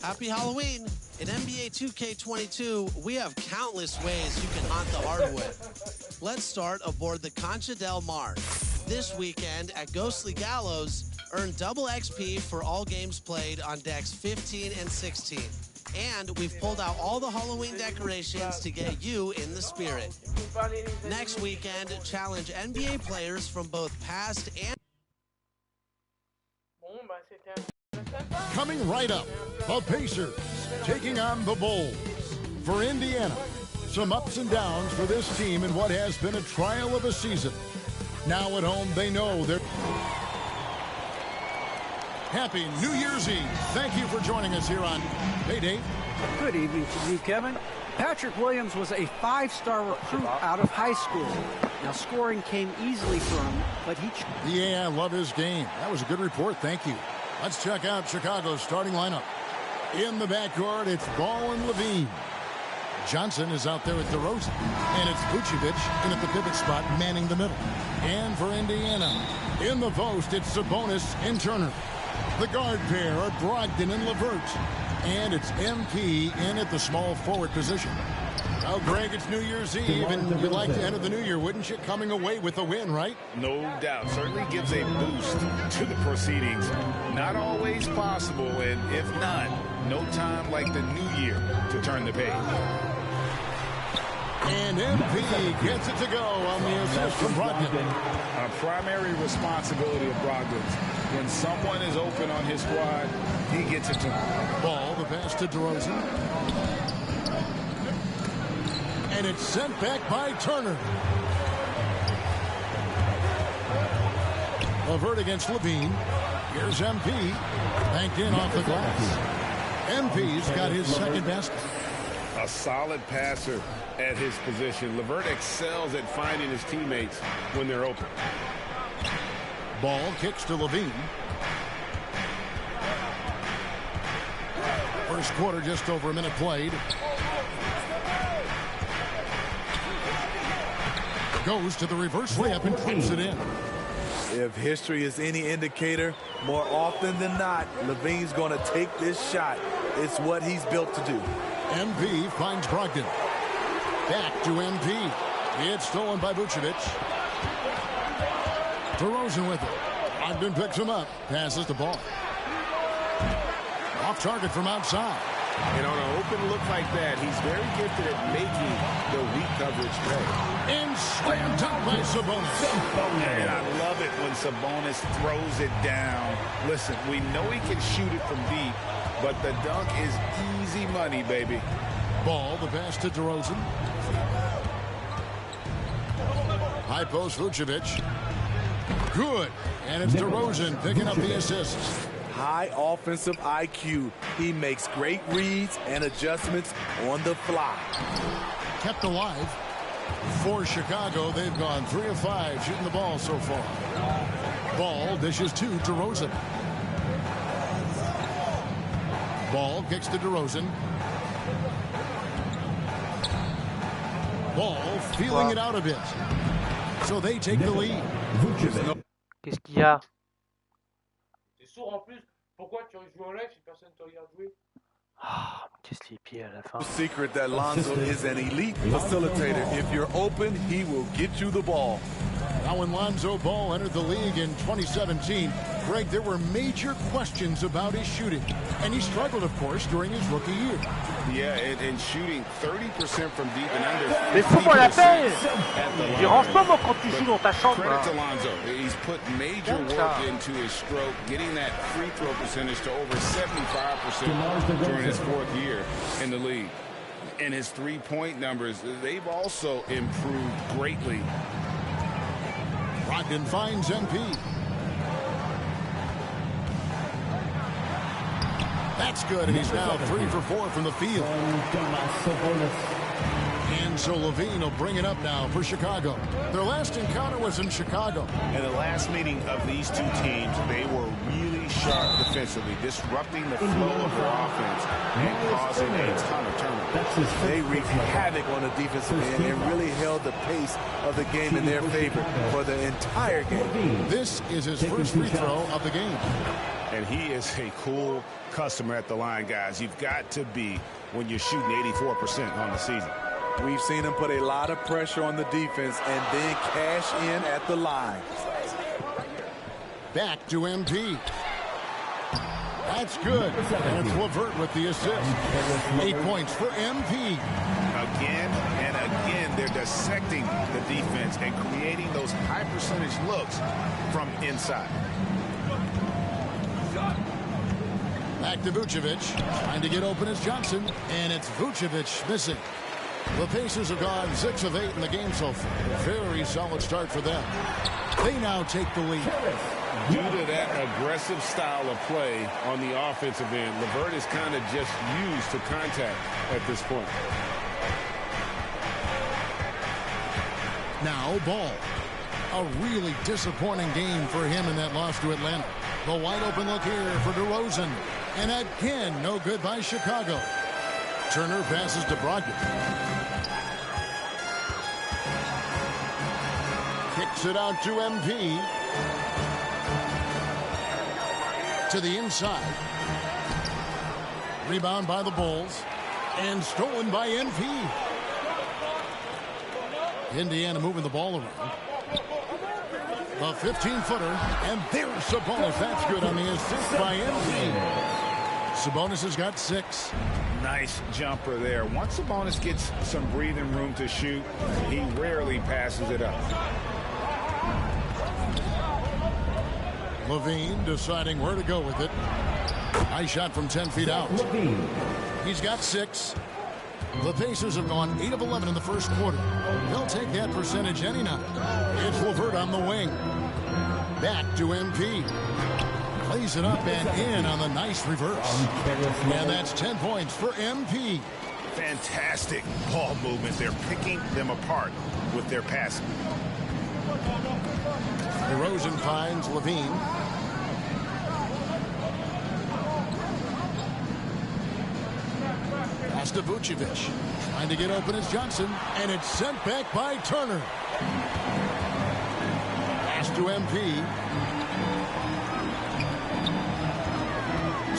Happy Halloween! In NBA 2K22, we have countless ways you can haunt the hardwood. Let's start aboard the Concha del Mar. This weekend at Ghostly Gallows, earn double XP for all games played on decks 15 and 16. And we've pulled out all the Halloween decorations to get you in the spirit. Next weekend, challenge NBA players from both past and... Coming right up, the Pacers taking on the Bulls. For Indiana, some ups and downs for this team in what has been a trial of a season. Now at home, they know they're... Happy New Year's Eve. Thank you for joining us here on Payday. Good evening to you, Kevin. Patrick Williams was a five-star recruit out of high school. Now, scoring came easily for him, but he... Yeah, I love his game. That was a good report. Thank you. Let's check out Chicago's starting lineup. In the backcourt, it's Ball and Levine. Johnson is out there with DeRozan. And it's Vucevic in at the pivot spot, manning the middle. And for Indiana, in the post, it's Sabonis and Turner. The guard pair are Brogdon and LeVert. And it's MP in at the small forward position. Well, Greg, it's New Year's Eve, and you'd like to enter the new year, wouldn't you? Coming away with a win, right? No doubt. Certainly gives a boost to the proceedings. Not always possible, and if not, no time like the new year to turn the page. And MP gets it to go on the assist from Brogdon. A primary responsibility of Brogdon's. When someone is open on his squad, he gets it to him. Ball, the pass to DeRozan. And it's sent back by Turner. LeVert against Levine. Here's MP. Banked in off the glass. MP's got his second basket. A solid passer at his position. LeVert excels at finding his teammates when they're open. Ball kicks to Levine. First quarter, just over a minute played. Goes to the reverse layup and clips it in. If history is any indicator, more often than not, Levine's going to take this shot. It's what he's built to do. MP finds Brogdon. Back to MP. It's stolen by Vucevic. DeRozan with it. Brogdon picks him up. Passes the ball. Off target from outside. And on an open look like that, he's very gifted at making the weak coverage play. And slammed dunk by Sabonis. And I love it when Sabonis throws it down. Listen, we know he can shoot it from deep, but the dunk is easy money, baby. Ball, the pass to DeRozan. High post, Vucevic. Good. And it's DeRozan picking up the assist. High offensive IQ. He makes great reads and adjustments on the fly. Kept alive. For Chicago, they've gone 3 of 5 shooting the ball so far. Ball dishes to DeRozan. Ball kicks to DeRozan. Ball feeling it out a bit. So they take the lead. Qu'est-ce qu'il y a? T'es sourd en plus. Pourquoi tu joues en live si personne te regarde jouer? Ah, casse les pieds à la fin. The secret that Lonzo is an elite facilitator. If you're open, he will get you the ball. Now when Lonzo Ball entered the league in 2017, Greg, there were major questions about his shooting. And he struggled, of course, during his rookie year. Yeah, and shooting 30% from deep and under. Mais fous-moi la paix! Dérange pas moi quand tu joues dans ta chambre. Credit to Lonzo. He's put major work into his stroke, getting that free throw percentage to over 75% during his fourth year in the league. And his three-point numbers, they've also improved greatly. Brogdon finds MP. That's good, and he's now 3 for 4 from the field. And And so Levine will bring it up now for Chicago. Their last encounter was in Chicago. In the last meeting of these two teams, they were really sharp defensively, disrupting the flow of their offense and causing a ton of turnovers. They wreaked havoc on the defensive end and really held the pace of the game in their favor for the entire game. This is his first free throw of the game. And he is a cool customer at the line, guys. You've got to be when you're shooting 84% on the season. We've seen him put a lot of pressure on the defense and then cash in at the line. Back to MP. That's good. And it's LeVert with the assist. 8 points for MP. Again and again, they're dissecting the defense and creating those high percentage looks from inside. Back to Vucevic. Trying to get open is Johnson. And it's Vucevic missing. The Pacers have gone 6 of 8 in the game so far. Very solid start for them. They now take the lead. Due to that aggressive style of play on the offensive end, LeVert is kind of just used to contact at this point. Now Ball. A really disappointing game for him in that loss to Atlanta. The wide open look here for DeRozan. And again, no good by Chicago. Turner passes to Brogdon. Kicks it out to MP. To the inside. Rebound by the Bulls. And stolen by MP. Indiana moving the ball around. The 15-footer. And there's Sabonis. That's good on the assist by MP. Sabonis has got 6. Nice jumper there. Once Sabonis gets some breathing room to shoot, he rarely passes it up. Levine deciding where to go with it. Nice shot from 10 feet out. He's got 6. The Pacers have gone 8 of 11 in the first quarter. They'll take that percentage any night. It's LeVert on the wing. Back to MP. Plays it up and in on the nice reverse. And that's 10 points for MP. Fantastic ball movement. They're picking them apart with their passing. DeRozan finds Levine. Pass to Vucevic. Trying to get open is Johnson. And it's sent back by Turner. Pass to MP.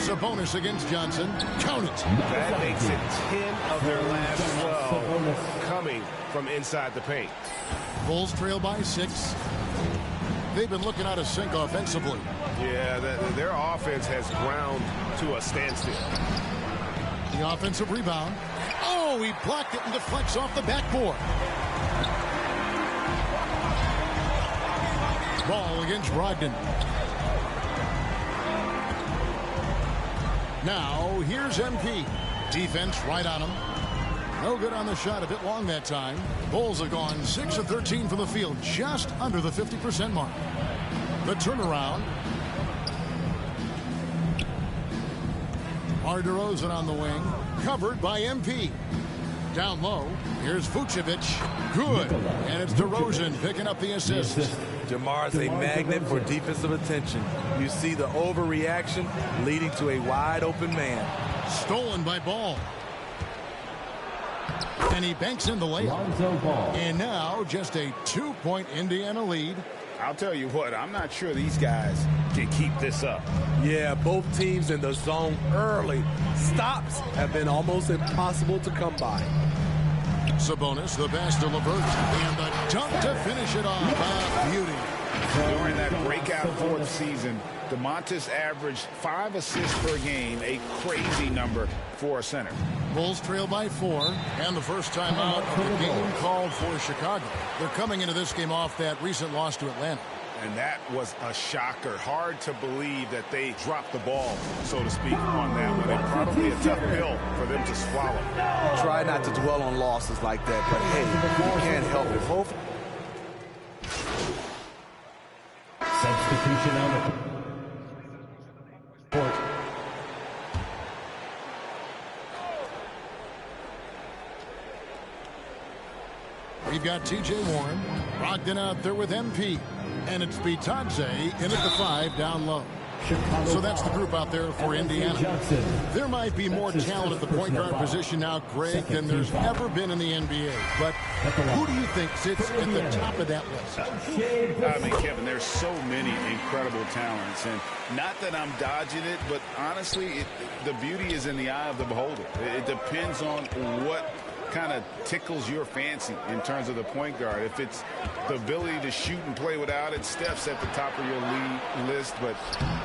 Sabonis against Johnson. Count it. That makes it 10 of their last 12 coming from inside the paint. Bulls trail by 6. They've been looking out of sync offensively. Yeah, their offense has ground to a standstill. The offensive rebound. Oh, he blocked it and deflects off the backboard. Ball against Brogdon. Now, here's MP. Defense right on him. No good on the shot, a bit long that time. Bulls have gone 6 of 13 from the field, just under the 50% mark. The turnaround. DeRozan on the wing, covered by MP. Down low, here's Vucevic. Good. And it's DeRozan picking up the assist. Jamar's a magnet for defensive attention. You see the overreaction leading to a wide open man. Stolen by Ball. And he banks in the layup. And now just a 2-point Indiana lead. I'll tell you what, I'm not sure these guys can keep this up. Yeah, both teams in the zone early. Stops have been almost impossible to come by. Sabonis, the pass to LeVert, and the dunk to finish it off. Beauty. During that breakout fourth season, DeMontis averaged 5 assists per game, a crazy number for a center. Bulls trail by 4, and the first time out of the game called for Chicago. They're coming into this game off that recent loss to Atlanta. And that was a shocker. Hard to believe that they dropped the ball, so to speak, on that one. And probably a tough pill for them to swallow. Try not to dwell on losses like that, but hey, you can't help it. Both. Substitution on the court. We've got T.J. Warren. Brogdon out there with MP. And it's Bitadze in at the 5 down low. So that's the group out there for Indiana. There might be more talent at the point guard position now, Greg, than there's ever been in the NBA. But who do you think sits at the top of that list? I mean, Kevin, there's so many incredible talents. And not that I'm dodging it, but honestly, the beauty is in the eye of the beholder. It depends on what kind of tickles your fancy in terms of the point guard. If it's the ability to shoot and play without it, Steph's at the top of your league list. But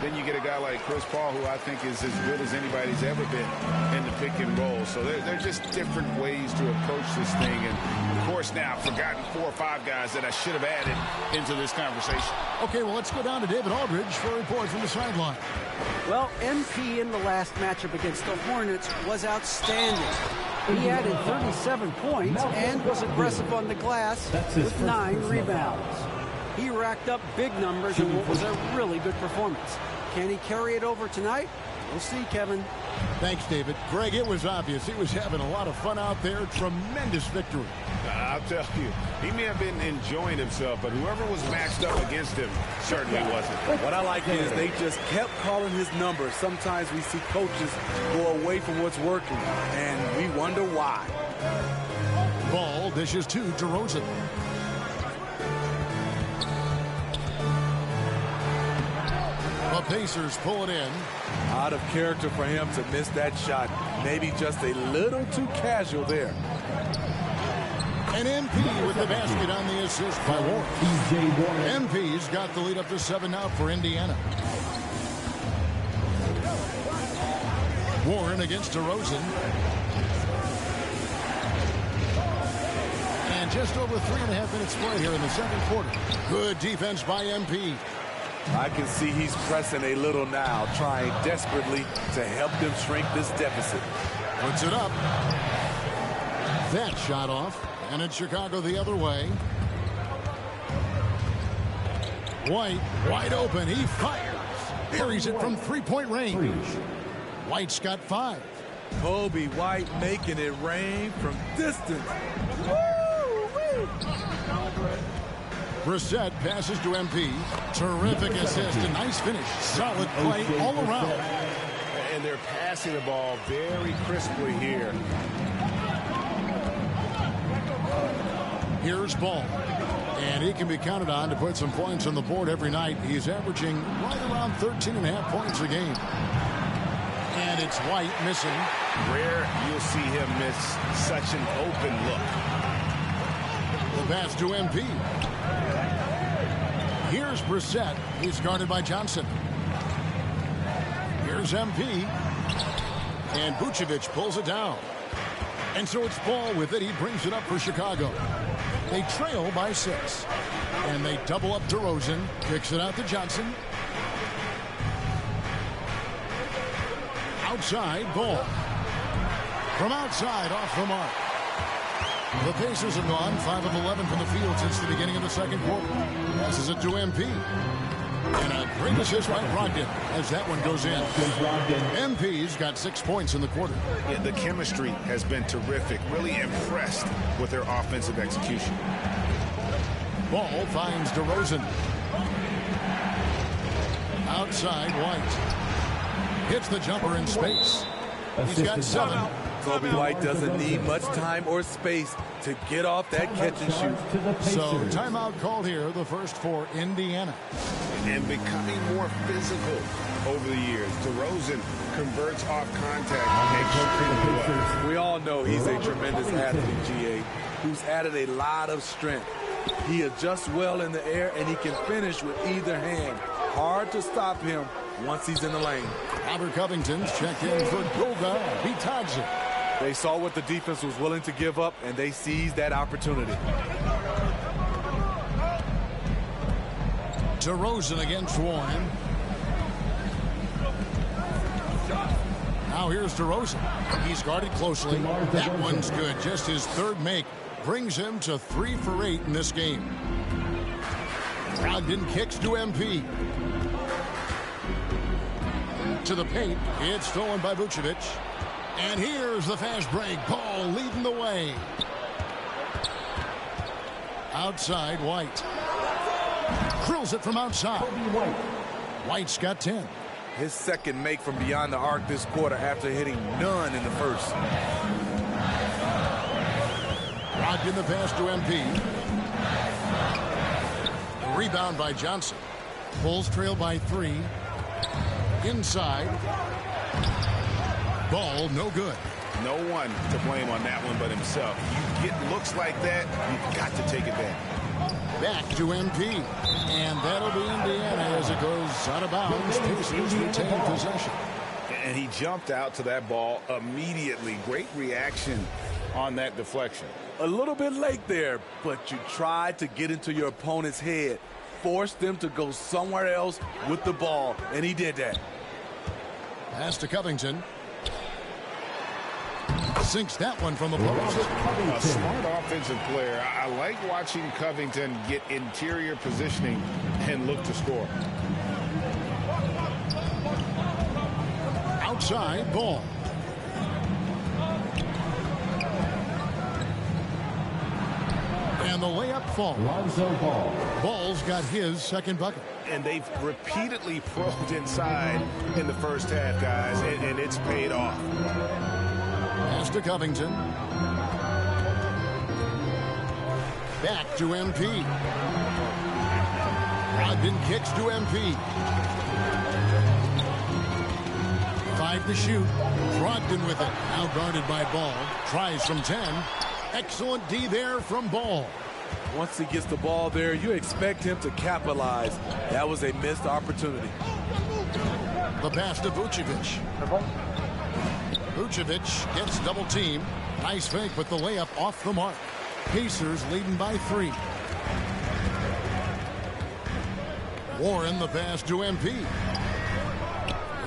then you get a guy like Chris Paul, who I think is as good as anybody's ever been in the pick and roll. So they're just different ways to approach this thing. And, of course, now I've forgotten 4 or 5 guys that I should have added into this conversation. Okay, well, let's go down to David Aldridge for a report from the sideline. Well, MP in the last matchup against the Hornets was outstanding. He added 37 points and was aggressive on the glass with 9 rebounds. He racked up big numbers in what was a really good performance. Can he carry it over tonight? We'll see, Kevin. Thanks, David. Greg, it was obvious he was having a lot of fun out there. Tremendous victory. I'll tell you, he may have been enjoying himself, but whoever was matched up against him certainly wasn't. What I like is they just kept calling his numbers. Sometimes we see coaches go away from what's working, and we wonder why. Ball dishes to DeRozan. The Pacers pull it in. Out of character for him to miss that shot. Maybe just a little too casual there. And MP with the basket on the assist by Warren. MP's got the lead up to 7 now for Indiana. Warren against DeRozan. And just over 3.5 minutes play here in the second quarter. Good defense by MP. I can see he's pressing a little now, trying desperately to help them shrink this deficit. Puts it up. That shot off. And it's Chicago the other way. White, wide open. He fires. Buries it from 3-point range. White's got 5. Kobe White making it rain from distance. Brissett passes to MP. Terrific assist. A nice finish. Solid play all around. And they're passing the ball very crisply here. Here's Ball. And he can be counted on to put some points on the board every night. He's averaging right around 13.5 points a game. And it's White missing. Rare you'll see him miss such an open look. The pass to MP. Here's Brissett. He's guarded by Johnson. Here's MP. And Vucevic pulls it down. And so it's Ball with it. He brings it up for Chicago. They trail by 6. And they double up DeRozan. Kicks it out to Johnson. Outside, Ball. From outside, off the mark. The Pacers have gone 5 of 11 from the field since the beginning of the second quarter. Passes it to MP. And a great assist by Brogdon as that one goes in. MP's got 6 points in the quarter. Yeah, the chemistry has been terrific. Really impressed with their offensive execution. Ball finds DeRozan. Outside, White. Hits the jumper in space. He's got 7. Kobe White doesn't need much time or space to get off that catch and shoot. So timeout called here, the first for Indiana. And becoming more physical over the years. DeRozan converts off contact extremely well. We all know he's a tremendous athlete, GA, who's added a lot of strength. He adjusts well in the air, and he can finish with either hand. Hard to stop him once he's in the lane. Robert Covington's checked in for Goga Bitadze. They saw what the defense was willing to give up, and they seized that opportunity. DeRozan against Warren. Now here's DeRozan. He's guarded closely. That one's good. Just his 3rd make brings him to 3 for 8 in this game. Brogdon kicks to MP. To the paint. It's stolen by Vucevic. And here's the fast break. Ball leading the way. Outside, White. Drills it from outside. White's got 10. His second make from beyond the arc this quarter after hitting none in the first. Brogdon the pass to MP. Rebound by Johnson. Bulls trail by 3. Inside. Ball no good. No one to blame on that one but himself. You get looks like that, you've got to take it back. Back to MP. And that'll be Indiana as it goes out of bounds. Pacers retain possession. And he jumped out to that ball immediately. Great reaction on that deflection. A little bit late there, but you tried to get into your opponent's head. Force them to go somewhere else with the ball, and he did that. Pass to Covington. Sinks that one from the post. A smart offensive player. I like watching Covington get interior positioning and look to score. Outside, Ball. And the layup falls. Ball's got his second bucket. And they've repeatedly probed inside in the first half, guys, and it's paid off. Pass to Covington. Back to MP. Brogdon kicks to MP. 5 to shoot. Brogdon with it. Now guarded by Ball. Tries from 10. Excellent D there from Ball. Once he gets the ball there, you expect him to capitalize. That was a missed opportunity. The pass to Vucevic. Vucevic gets double teamed. Nice fake, but the layup off the mark. Pacers leading by 3. Warren the pass to MP.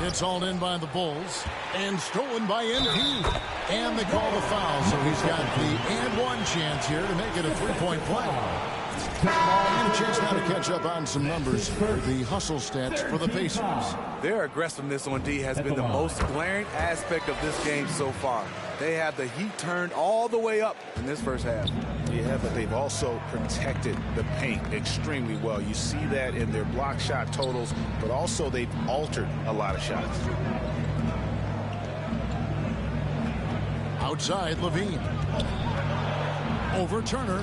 It's hauled in by the Bulls and stolen by MP. And they call the foul, so he's got the and one chance here to make it a 3-point play. And a chance now to catch up on some numbers for the hustle stats for the Pacers. Their aggressiveness on D has been the most glaring aspect of this game so far. They have the heat turned all the way up in this first half. Yeah, but they've also protected the paint extremely well. You see that in their block shot totals, but also they've altered a lot of shots. Outside, Levine. Over Turner.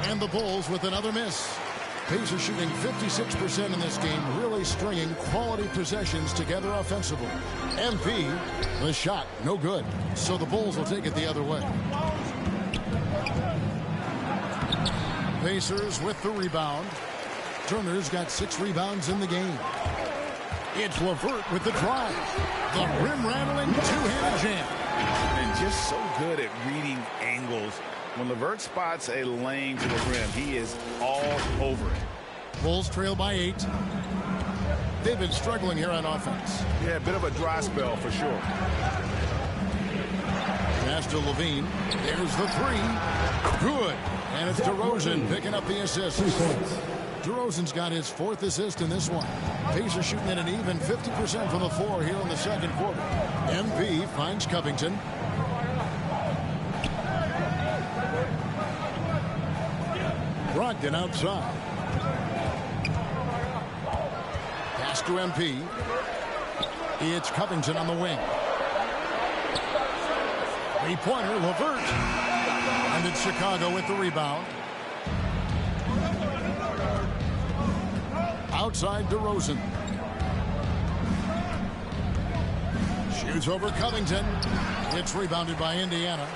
And the Bulls with another miss. Pacers shooting 56% in this game, really stringing quality possessions together offensively. MP, the shot, no good. So the Bulls will take it the other way. Pacers with the rebound. Turner's got 6 rebounds in the game. It's LeVert with the drive. The rim-rattling two-handed jam. And just so good at reading angles. When LeVert spots a lane to the rim, he is all over it. Bulls trail by 8. They've been struggling here on offense. Yeah, a bit of a dry spell for sure. Pass to Levine. There's the 3. Good. And it's DeRozan picking up the assist. DeRozan's got his 4th assist in this one. Pacers shooting at an even 50% from the floor here in the second quarter. MP finds Covington. Brogdon outside. Pass to MP. It's Covington on the wing. 3-pointer, LeVert. And it's Chicago with the rebound. Outside DeRozan. Shoots over Covington. It's rebounded by Indiana.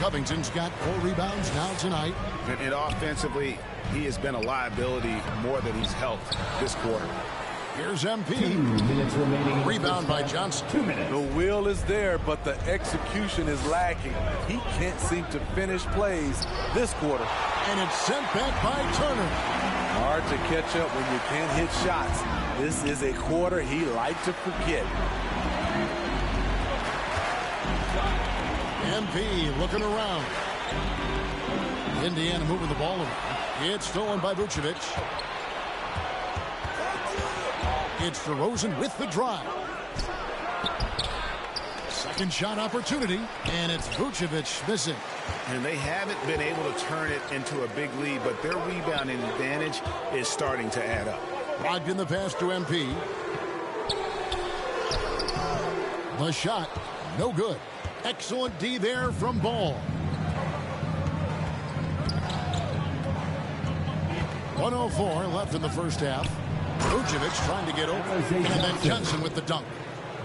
Covington's got 4 rebounds now tonight. And offensively, he has been a liability more than he's helped this quarter. Here's MP. Rebound by Johnson. The will is there, but the execution is lacking. He can't seem to finish plays this quarter. And it's sent back by Turner. Hard to catch up when you can't hit shots. This is a quarter he liked to forget. MP looking around. Indiana moving the ball around. It's stolen by Vucevic. It's DeRozan with the drive. Second shot opportunity, and it's Vucevic missing. And they haven't been able to turn it into a big lead, but their rebounding advantage is starting to add up. Brogdon the pass to MP. The shot, no good. Excellent D there from Ball. 1:04 left in the first half. Vucevic trying to get over, and then Johnson with the dunk.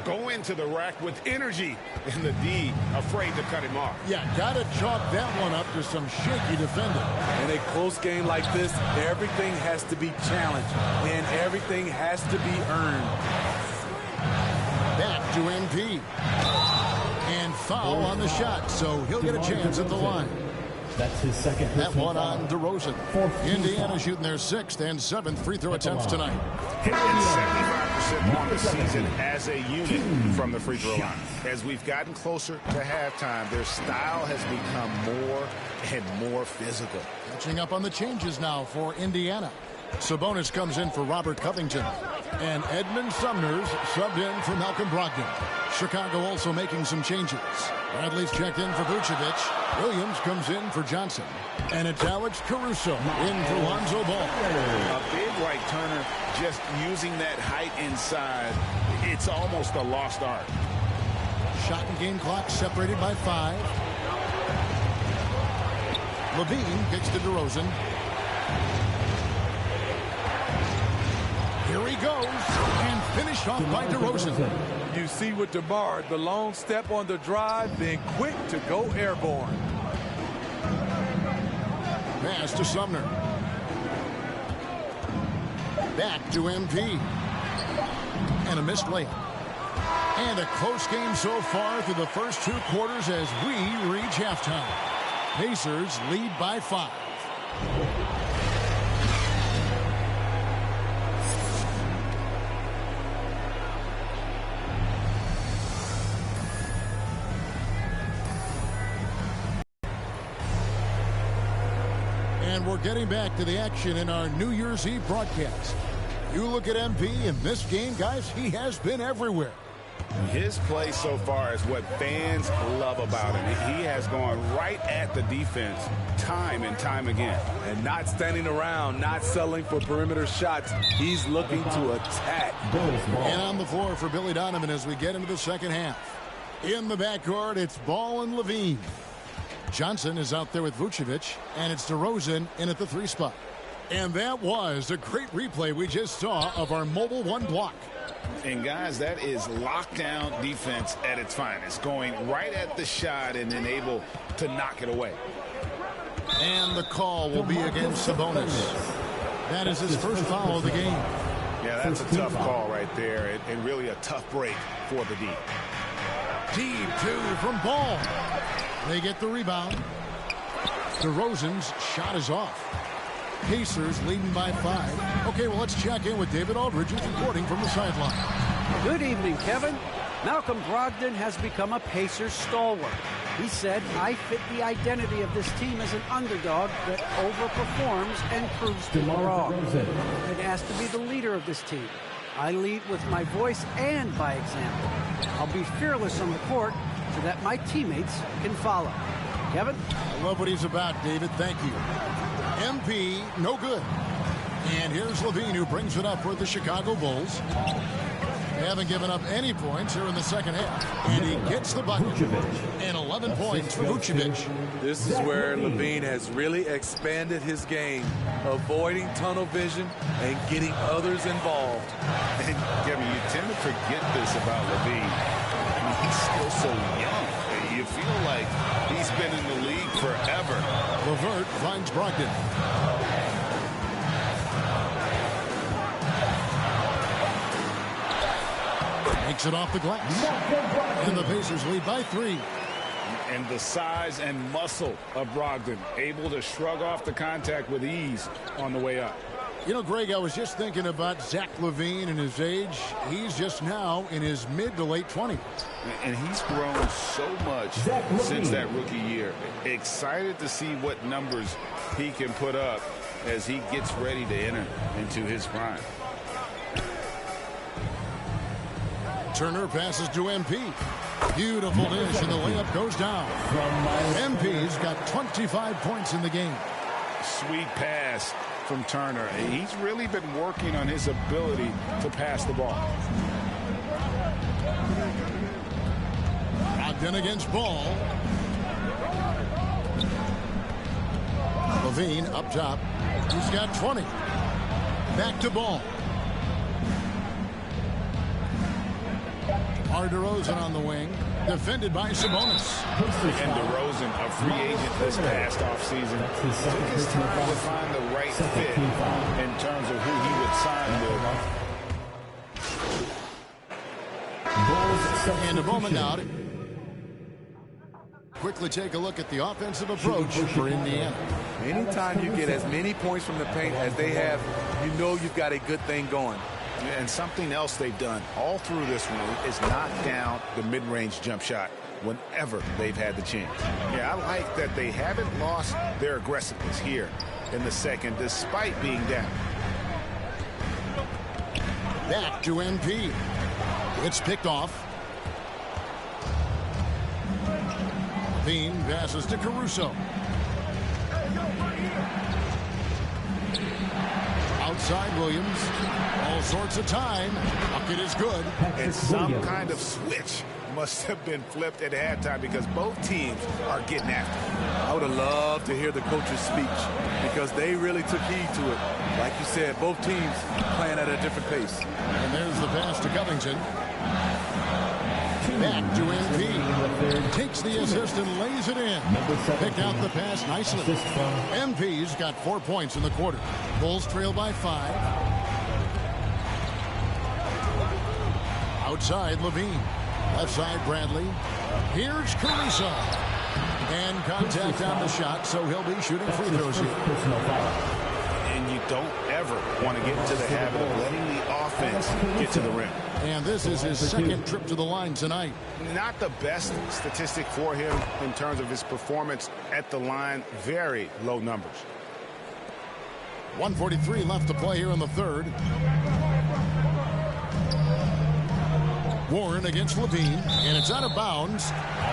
Go into the rack with energy, and the D afraid to cut him off. Yeah, got to chalk that one up to some shaky defending. In a close game like this, everything has to be challenged, and everything has to be earned. Back to MP. And foul on the shot, so he'll get a chance at the line. That's his second. That one on DeRozan. Indiana shooting their 6th and 7th free throw attempts tonight. Hitting 75% on the season as a unit from the free throw line. As we've gotten closer to halftime, their style has become more and more physical. Catching up on the changes now for Indiana. Sabonis comes in for Robert Covington. And Edmund Sumner's subbed in for Malcolm Brogdon. Chicago also making some changes. Bradley's checked in for Vucevic. Williams comes in for Johnson. And it's Alex Caruso in for Lonzo Ball. A big right turner, just using that height inside. It's almost a lost art. Shot and game clock separated by 5. Levine kicks to DeRozan. Here he goes, and finished off by DeRozan. You see with DeMar, the long step on the drive, then quick to go airborne. Pass to Sumner. Back to MP. And a missed layup. And a close game so far through the first 2 quarters as we reach halftime. Pacers lead by 5. And we're getting back to the action in our New Year's Eve broadcast. You look at MP in this game, guys, he has been everywhere. His play so far is what fans love about him. He has gone right at the defense time and time again. And not standing around, not settling for perimeter shots. He's looking to attack. And on the floor for Billy Donovan as we get into the second half. In the backcourt, it's Ball and Levine. Johnson is out there with Vucevic, and it's DeRozan in at the 3 spot. And that was a great replay we just saw of our Mobile One block. And guys, that is lockdown defense at its finest, going right at the shot and then able to knock it away. And the call will be against Sabonis. That is his first foul of the game. Yeah, that's a tough call right there, and really a tough break for the D. Deep 2 from Ball. They get the rebound. DeRozan's shot is off. Pacers leading by 5. Okay, well, let's check in with David Aldridge, who's reporting from the sideline. Good evening, Kevin. Malcolm Brogdon has become a Pacers stalwart. He said, I fit the identity of this team as an underdog that overperforms and proves people wrong. And asked to be the leader of this team. I lead with my voice and by example. I'll be fearless on the court so that my teammates can follow. Kevin? I love what he's about, David. Thank you. MP, no good. And here's Levine, who brings it up for the Chicago Bulls. They haven't given up any points here in the second half. And he gets the bucket. And 11 points for Vucevic. This is where Levine has really expanded his game, avoiding tunnel vision and getting others involved. And Kevin, you tend to forget this about Levine. I mean, he's still so young. You feel like he's been in the league forever. LeVert finds Brogdon. Makes it off the glass. And the Pacers lead by 3. And the size and muscle of Brogdon, able to shrug off the contact with ease on the way up. You know, Greg, I was just thinking about Zach LaVine and his age. He's just now in his mid to late 20s. And he's grown so much since that rookie year. Excited to see what numbers he can put up as he gets ready to enter into his prime. Turner passes to MP. Beautiful dish, and the layup goes down. MP's got 25 points in the game. Sweet pass from Turner. He's really been working on his ability to pass the ball. Brogdon against Ball. Levine up top. He's got 20. Back to Ball. DeRozan on the wing, defended by Sabonis. And DeRozan, a free agent this past offseason, took his time to find the right fit in terms of who he would sign with. And a moment now to quickly take a look at the offensive approach for Indiana. Anytime you get as many points from the paint as they have, you know you've got a good thing going. And something else they've done all through this one is knock down the mid-range jump shot whenever they've had the chance. Yeah, I like that they haven't lost their aggressiveness here in the second despite being down. Back to MP. It's picked off. Bean passes to Caruso. Outside Williams. All sorts of time. Bucket is good. And some kind of switch must have been flipped at halftime because both teams are getting after it. I would have loved to hear the coach's speech because they really took heed to it. Like you said, both teams playing at a different pace. And there's the pass to Covington. Back to MP. Takes the assist and lays it in. Picked out the pass nicely. MP's got 4 points in the quarter. Bulls trail by 5. Outside Levine. Left side Bradley. Here's Caruso. And contact on the shot, so he'll be shooting free throws here. And you don't ever want to get into the habit of letting the offense get to the rim. And this is his second trip to the line tonight. Not the best statistic for him in terms of his performance at the line. Very low numbers. 1:43 left to play here in the third. Warren against Levine, and it's out of bounds.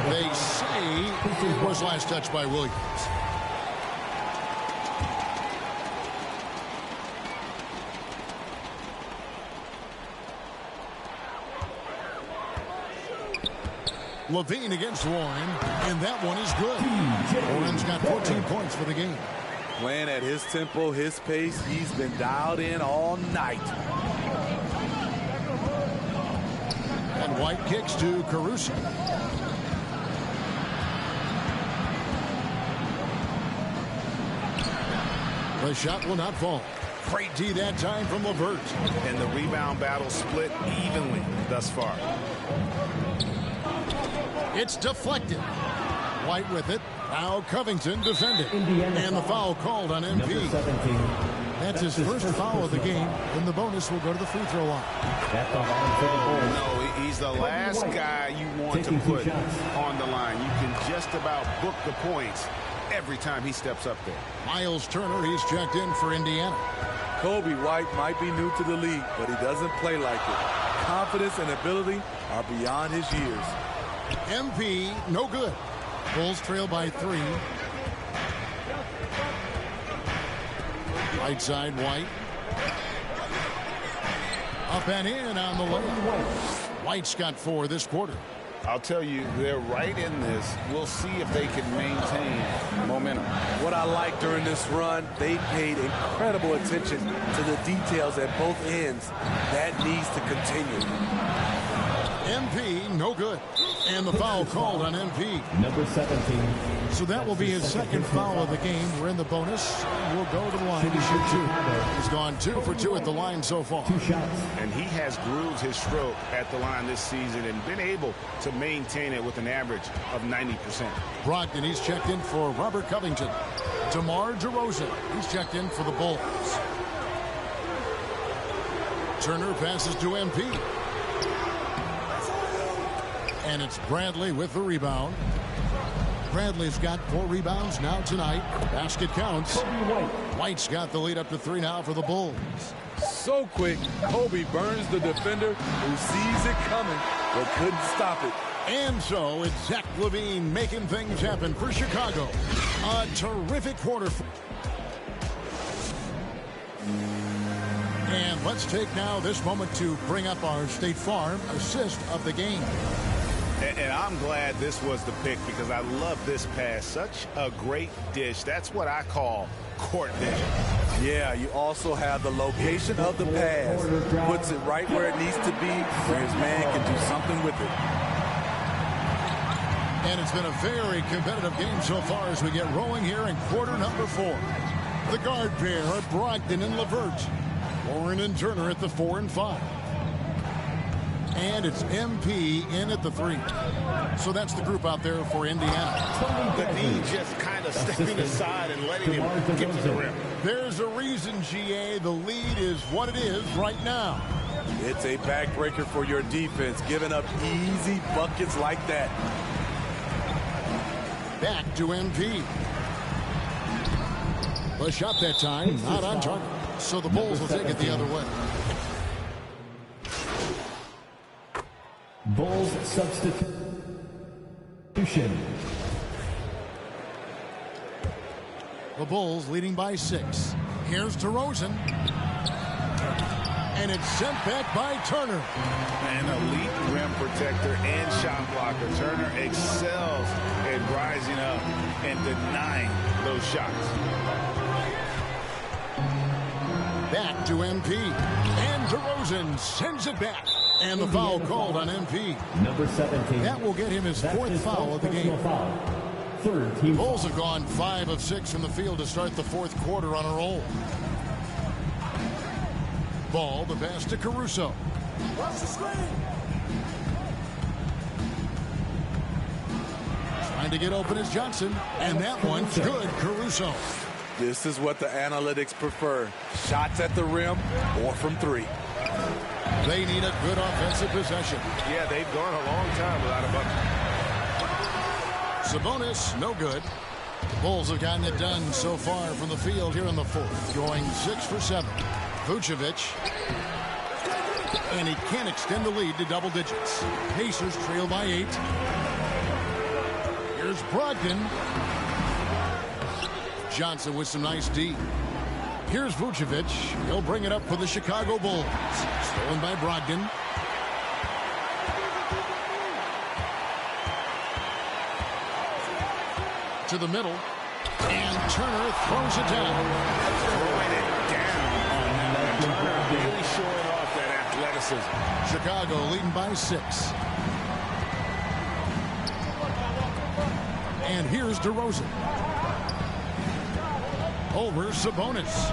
They say it was last touched by Williams. Levine against Warren, and that one is good. Warren's got 14 points for the game. Playing at his tempo, his pace, he's been dialed in all night. And White kicks to Caruso. The shot will not fall. Great D that time from LeVert. And the rebound battle split evenly thus far. It's deflected. White with it. Now Covington defended. And the foul called on MP. That's his first foul of the game. And the bonus will go to the free throw line. Oh, no, he's the last guy you want to put on the line. You can just about book the points every time he steps up there. Miles Turner, he's checked in for Indiana. Kobe White might be new to the league, but he doesn't play like it. Confidence and ability are beyond his years. MP, no good. Bulls trail by 3. Right side, White. Up and in on the lane. White's got 4 this quarter. I'll tell you, they're right in this. We'll see if they can maintain momentum. What I like during this run, they paid incredible attention to the details at both ends. That needs to continue. MP, no good. And the foul called on MP. Number 17. So that will be his second foul of the game. We're in the bonus. We'll go to the line to shoot 2. He's gone 2 for 2 at the line so far. 2 shots. And he has grooved his stroke at the line this season and been able to maintain it with an average of 90%. Brogdon, he's checked in for Robert Covington. DeMar DeRozan, he's checked in for the Bulls. Turner passes to MP. And it's Bradley with the rebound. Bradley's got 4 rebounds now tonight. Basket counts. White's got the lead up to 3 now for the Bulls. So quick, Kobe burns the defender who sees it coming but couldn't stop it. And so it's Zach LaVine making things happen for Chicago. A terrific quarter. And let's take now this moment to bring up our State Farm assist of the game. And I'm glad this was the pick because I love this pass. Such a great dish. That's what I call court vision. Yeah, you also have the location of the pass. Puts it right where it needs to be, where his man can do something with it. And it's been a very competitive game so far as we get rolling here in quarter number 4. The guard pair are Brogdon and LeVert. Warren and Turner at the 4 and 5. And it's MP in at the 3. So that's the group out there for Indiana. The D just kind of stepping aside and letting him get to the rim. There's a reason, GA. The lead is what it is right now. It's a backbreaker for your defense, giving up easy buckets like that. Back to MP. The shot that time, not on target. So the Bulls will take it the other way. Bulls substitution. The Bulls leading by 6. Here's DeRozan. And it's sent back by Turner. An elite rim protector and shot blocker. Turner excels at rising up and denying those shots. Back to MP. And DeRozan sends it back. And the foul called on MP. Number 17. That will get him his 4th foul of the game. Third team. Bulls have gone 5 of 6 from the field to start the 4th quarter on a roll. Ball, the pass to Caruso. Watch the screen. Trying to get open is Johnson. And that one's good, Caruso. This is what the analytics prefer. Shots at the rim or from 3. They need a good offensive possession. Yeah, they've gone a long time without a bucket. Sabonis, no good. Bulls have gotten it done so far from the field here in the 4th, going 6 for 7. Vucevic, and he can't extend the lead to double digits. Pacers trail by 8. Here's Brogdon. Johnson with some nice D. Here's Vucevic. He'll bring it up for the Chicago Bulls. Stolen by Brogdon. To the middle. And Turner throws it down. Throwing it down on that one. Turner really showing off that athleticism. Chicago leading by 6. And here's DeRozan. Over Sabonis.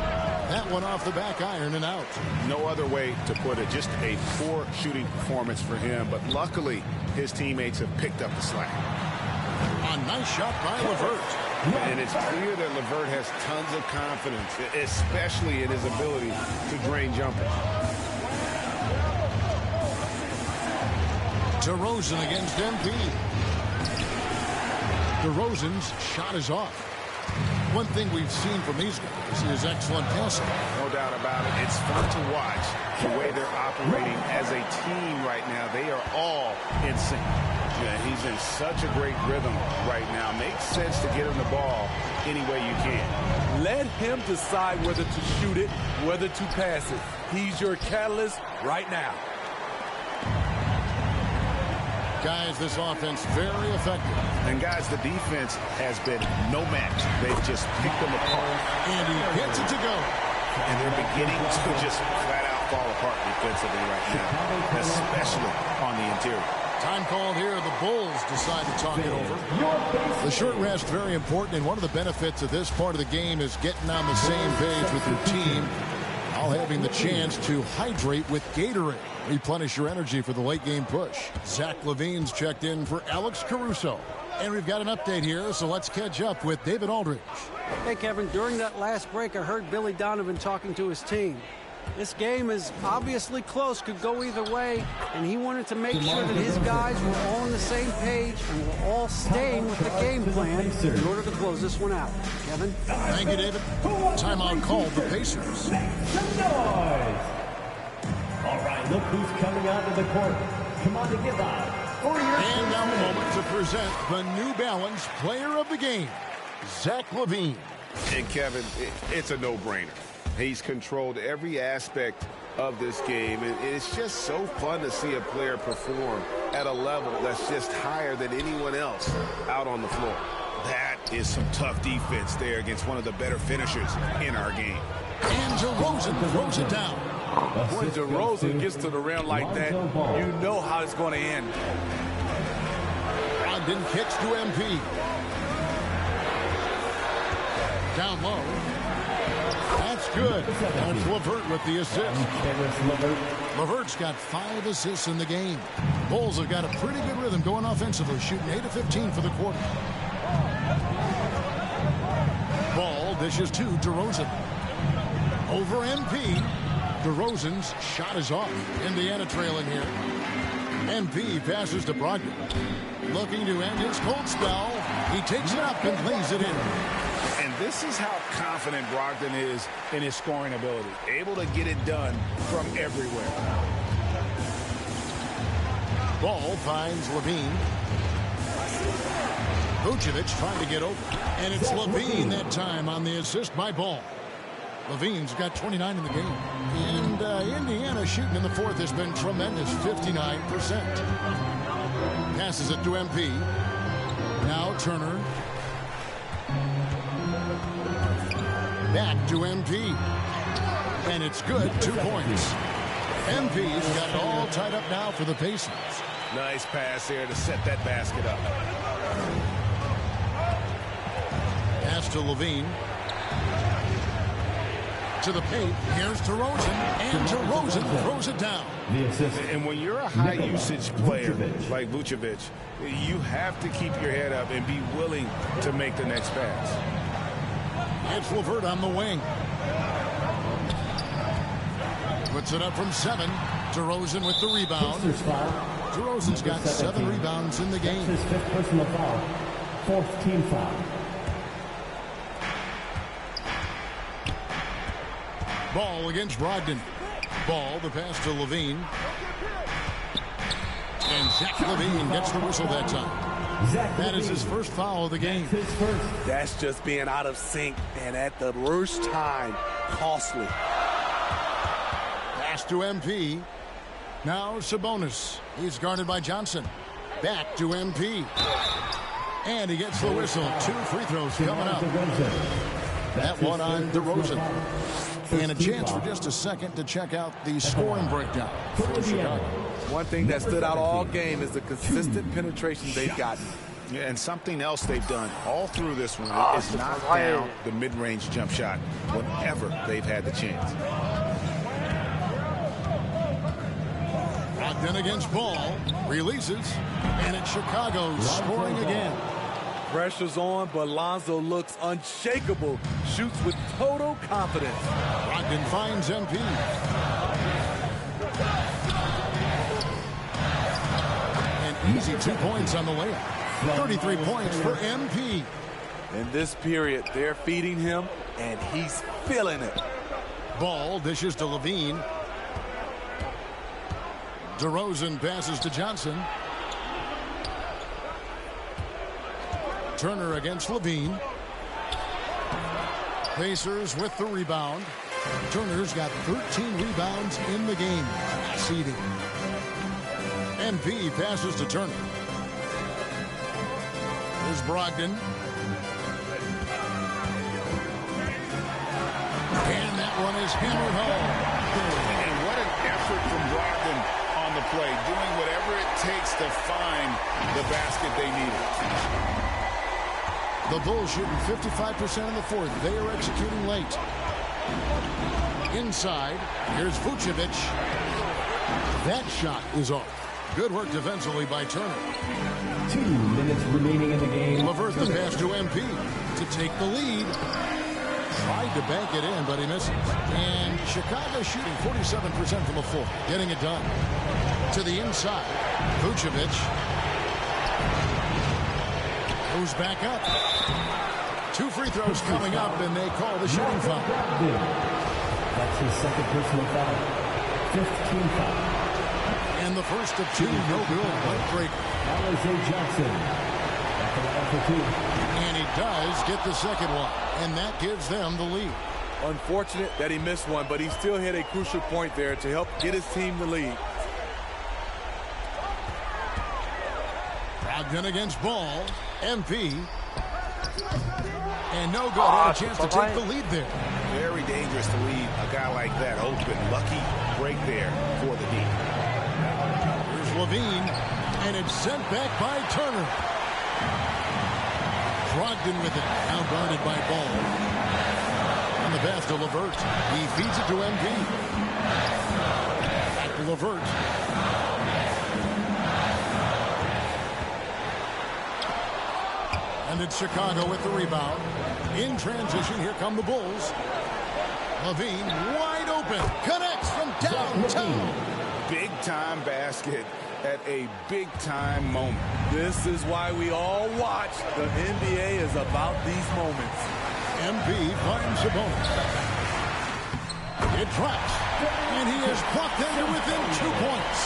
That one off the back iron and out. No other way to put it. Just a poor shooting performance for him. But luckily, his teammates have picked up the slack. A nice shot by LeVert. And it's clear that LeVert has tons of confidence, especially in his ability to drain jumpers. DeRozan against MP. DeRozan's shot is off. One thing we've seen from these guys is excellent passing. No doubt about it. It's fun to watch the way they're operating as a team right now. They are all in sync. Yeah, he's in such a great rhythm right now. Makes sense to get him the ball any way you can. Let him decide whether to shoot it, whether to pass it. He's your catalyst right now. Guys, this offense very effective. And guys, the defense has been no match. They've just picked them apart. And he gets it to go. And they're beginning to just flat out fall apart defensively right now, especially on the interior. Time called here. The Bulls decide to talk it over. The short rest, very important, and one of the benefits of this part of the game is getting on the same page with your team while having the chance to hydrate with Gatorade. Replenish your energy for the late game push. Zach LaVine's checked in for Alex Caruso. And we've got an update here, so let's catch up with David Aldridge. Hey, Kevin, during that last break, I heard Billy Donovan talking to his team. This game is obviously close, could go either way, and he wanted to make sure that his guys were all on the same page and were all staying with the game plan in order to close this one out. Kevin? Thank you, David. Timeout called the Pacers. All right, look who's coming out of the court. Come on to give up. And now a moment to present the New Balance Player of the Game, Zach LaVine. And Kevin, it's a no-brainer. He's controlled every aspect of this game. It's just so fun to see a player perform at a level that's just higher than anyone else out on the floor. That is some tough defense there against one of the better finishers in our game. And DeRozan throws it down. When DeRozan gets to the rim like that, you know how it's going to end. Brogdon kicks to MP. Down low. That's good. That's LeVert with the assist. LeVert's got 5 assists in the game. Bulls have got a pretty good rhythm going offensively, shooting 8 of 15 for the quarter. Ball dishes to DeRozan. Over MP. DeRozan's shot is off. Indiana trailing here. MP passes to Brogdon. Looking to end his cold spell. He takes it up and lays it in. And this is how confident Brogdon is in his scoring ability. Able to get it done from everywhere. Ball finds LaVine. Vucevic trying to get open. And it's LaVine that time on the assist by Ball. LaVine's got 29 in the game. And Indiana shooting in the fourth has been tremendous, 59%. Passes it to MP. Now Turner. Back to MP. And it's good, 2 points. MP's got it all tied up now for the Pacers. Nice pass there to set that basket up. Pass to LaVine. To the paint. Here's DeRozan. And DeRozan throws it down. And when you're a high-usage player like Vucevic, you have to keep your head up and be willing to make the next pass. It's LeVert on the wing. Puts it up from 7. DeRozan with the rebound. DeRozan's got 7 rebounds in the game. His 5th personal foul. 4th team foul. Ball against Brogdon. Ball, the pass to LaVine. And Zach LaVine gets the whistle that time. That is his first foul of the game. That's just being out of sync, and at the worst time, costly. Pass to MP. Now Sabonis. He's guarded by Johnson. Back to MP. And he gets the whistle. 2 free throws coming up. That one on DeRozan. And a chance for just a second to check out the scoring breakdown for Chicago. One thing that stood out all game is the consistent penetration they've gotten. Yeah, and something else they've done all through this one is knock down the mid-range jump shot whenever they've had the chance. Brogdon against Ball. Releases. And it's Chicago scoring again. Pressure's on, but Lonzo looks unshakable. Shoots with total confidence. Brogdon finds MP. An easy 2 points on the layup. 33 points for MP. In this period, they're feeding him, and he's feeling it. Ball dishes to LaVine. DeRozan passes to Johnson. Turner against LaVine. Pacers with the rebound. Turner's got 13 rebounds in the game. Seeding. MP passes to Turner. Here's Brogdon. And that one is hammered home. And what an effort from Brogdon on the play, doing whatever it takes to find the basket they needed. The Bulls shooting 55% in the fourth. They are executing late. Inside, here's Vucevic. That shot is off. Good work defensively by Turner. 2 minutes remaining in the game. LeVert the pass to MP to take the lead. Tried to bank it in, but he misses. And Chicago shooting 47% from the floor. Getting it done. To the inside. Vucevic. Moves back up. 2 free throws coming up, and they call the shooting foul. That's his second personal foul. 15 foul. And the first of 2, no good. Leg breaker. Alize Johnson. At the line for 2. And he does get the second one. And that gives them the lead. Unfortunate that he missed one, but he still hit a crucial point there to help get his team the lead. Brogdon against Ball. MP. And no good. Had a chance to take the lead there. Very dangerous to leave a guy like that open. Lucky break there for the D. Here's Levine. And it's sent back by Turner. Brogdon with it. Now guarded by Ball. And the pass to LeVert. He feeds it to MP. Back to LeVert. And it's Chicago with the rebound. In transition, here come the Bulls. Levine wide open. Connects from downtown. Big-time basket at a big-time moment. This is why we all watch. The NBA is about these moments. MP finds Sabonis. It drops. And he has brought them to within 2 points.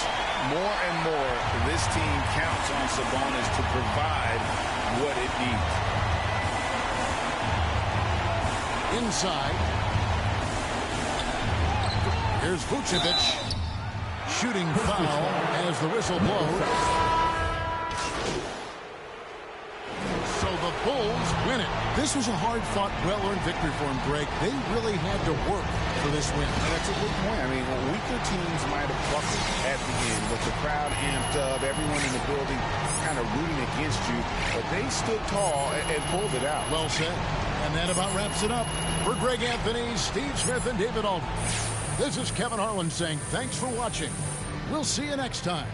More and more, this team counts on Sabonis to provide what it needs. Inside. Here's Vucevic. Shooting foul as the whistle blows. So the Bulls win it. This was a hard-fought, well-earned victory for them, Greg. They really had to work for this win. And that's a good point. I mean, weaker teams might have buckled at the end, but the crowd amped up, everyone in the building kind of rooting against you, but they stood tall and pulled it out. Well said. And that about wraps it up. For Greg Anthony, Steve Smith, and David Aldridge, this is Kevin Harlan saying thanks for watching. We'll see you next time.